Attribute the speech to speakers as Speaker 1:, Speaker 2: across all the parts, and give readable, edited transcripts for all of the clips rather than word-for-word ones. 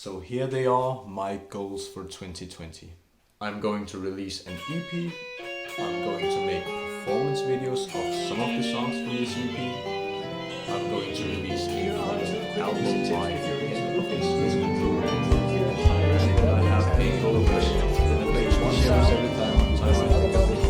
Speaker 1: So here they are, my goals for 2020. I'm going to release an EP. I'm going to make performance videos of some of the songs from this EP. I'm going to release a full album by the end of this year. And I have a goal that makes one shares every time I think of it.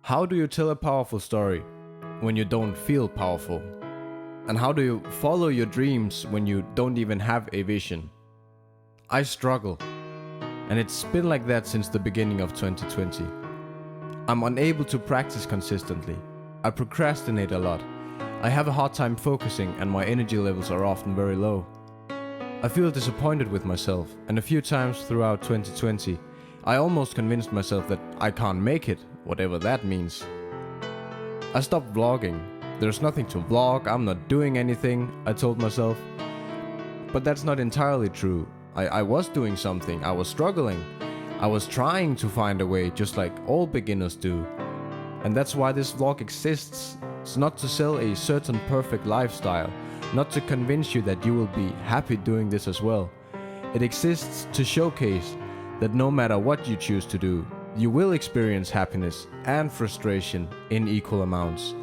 Speaker 2: How do you tell a powerful story when you don't feel powerful? And how do you follow your dreams when you don't even have a vision? I struggle, and it's been like that since the beginning of 2020. I'm unable to practice consistently. I procrastinate a lot. I have a hard time focusing, and my energy levels are often very low. I feel disappointed with myself, and a few times throughout 2020, I almost convinced myself that I can't make it, whatever that means. I stopped vlogging. There's nothing to vlog, I'm not doing anything, I told myself. But that's not entirely true. I was doing something, I was struggling. I was trying to find a way, just like all beginners do. And that's why this vlog exists. It's not to sell a certain perfect lifestyle, not to convince you that you will be happy doing this as well. It exists to showcase that no matter what you choose to do, you will experience happiness and frustration in equal amounts.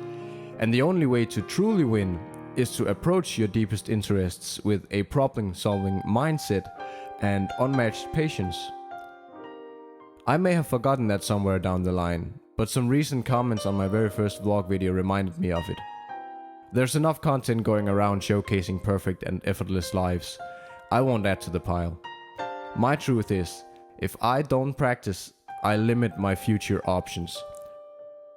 Speaker 2: And the only way to truly win is to approach your deepest interests with a problem-solving mindset and unmatched patience. I may have forgotten that somewhere down the line, but some recent comments on my very first vlog video reminded me of it. There's enough content going around showcasing perfect and effortless lives. I won't add to the pile. My truth is, if I don't practice, I limit my future options.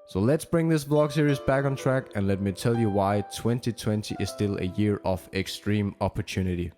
Speaker 2: So let's bring this vlog series back on track and let me tell you why 2020 is still a year of extreme opportunity.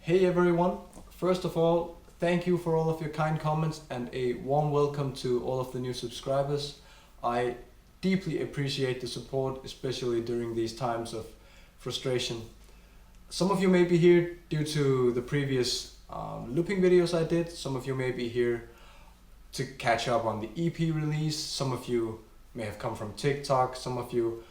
Speaker 1: Hey everyone, first of all, thank you for all of your kind comments and a warm welcome to all of the new subscribers. I deeply appreciate the support, especially during these times of frustration. Some of you may be here due to the previous looping videos I did. Some of you may be here to catch up on the EP release. Some of you may have come from TikTok. Some of you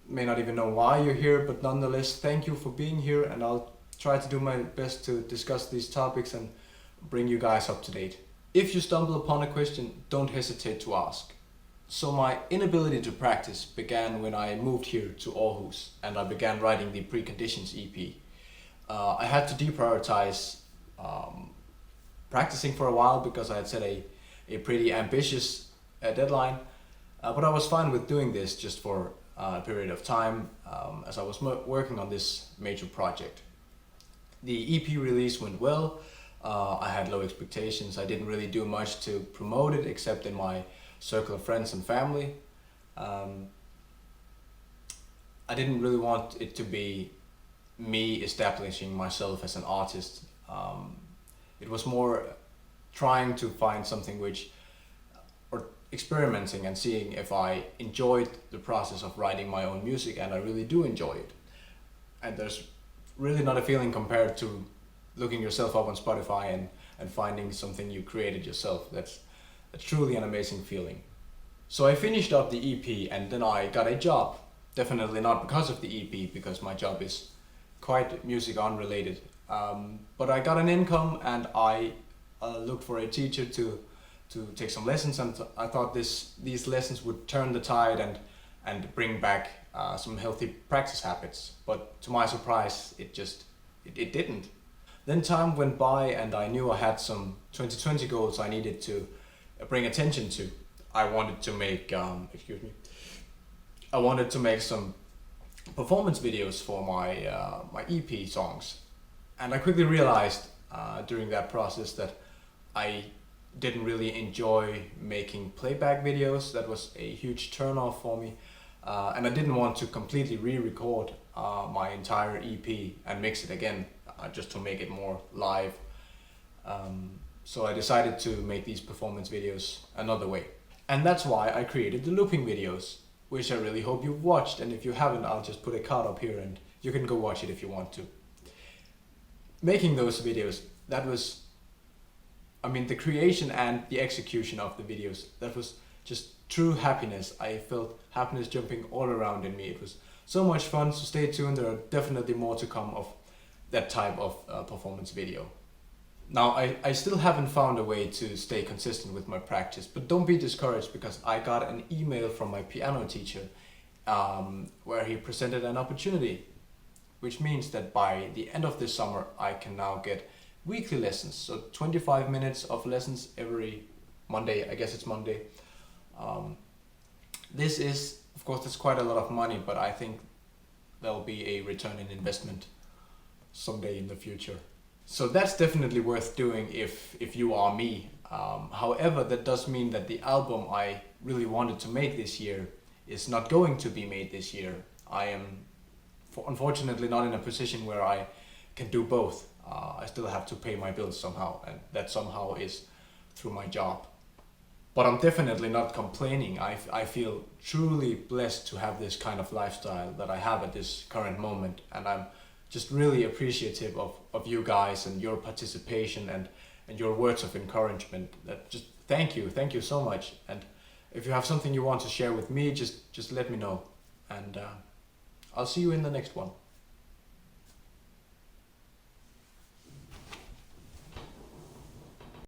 Speaker 1: may not even know why you're here, but nonetheless, thank you for being here, and I'll try to do my best to discuss these topics and bring you guys up to date. If you stumble upon a question, don't hesitate to ask. So my inability to practice began when I moved here to Aarhus and I began writing the Preconditions EP. I had to deprioritize practicing for a while because I had set a pretty ambitious deadline, but I was fine with doing this just for a period of time as I was working on this major project. The EP release went well. I had low expectations. I didn't really do much to promote it except in my circle of friends and family. I didn't really want it to be me establishing myself as an artist. It was more trying to find something or experimenting and seeing if I enjoyed the process of writing my own music, and I really do enjoy it. and there's really not a feeling compared to looking yourself up on Spotify and finding something you created yourself. That's truly an amazing feeling. So I finished up the EP and then I got a job. Definitely not because of the EP, because my job is quite music unrelated. But I got an income and I looked for a teacher to take some lessons, and I thought these lessons would turn the tide and bring back some healthy practice habits. But to my surprise, it didn't. Then time went by and I knew I had some 2020 goals I needed to bring attention to. I wanted to make I wanted to make some performance videos for my EP songs, and I quickly realized during that process that I didn't really enjoy making playback videos. That was a huge turnoff for me, and I didn't want to completely re-record my entire EP and mix it again just to make it more live. So I decided to make these performance videos another way. And that's why I created the looping videos, which I really hope you've watched. And if you haven't, I'll just put a card up here and you can go watch it if you want to. Making those videos, that was, the creation and the execution of the videos, that was just true happiness. I felt happiness jumping all around in me. It was so much fun, so stay tuned. There are definitely more to come of that type of performance video. Now, I still haven't found a way to stay consistent with my practice, but don't be discouraged, because I got an email from my piano teacher where he presented an opportunity, which means that by the end of this summer I can now get weekly lessons, so 25 minutes of lessons every Monday. I guess it's Monday. This is, of course, that's quite a lot of money, but I think there'll be a return in investment someday in the future. So that's definitely worth doing if you are me. However, that does mean that the album I really wanted to make this year is not going to be made this year. I am unfortunately not in a position where I can do both. I still have to pay my bills somehow, and that somehow is through my job. But I'm definitely not complaining. I feel truly blessed to have this kind of lifestyle that I have at this current moment, and I'm just really appreciative of you guys and your participation and your words of encouragement. That just thank you so much. And if you have something you want to share with me, just let me know, and I'll see you in the next one.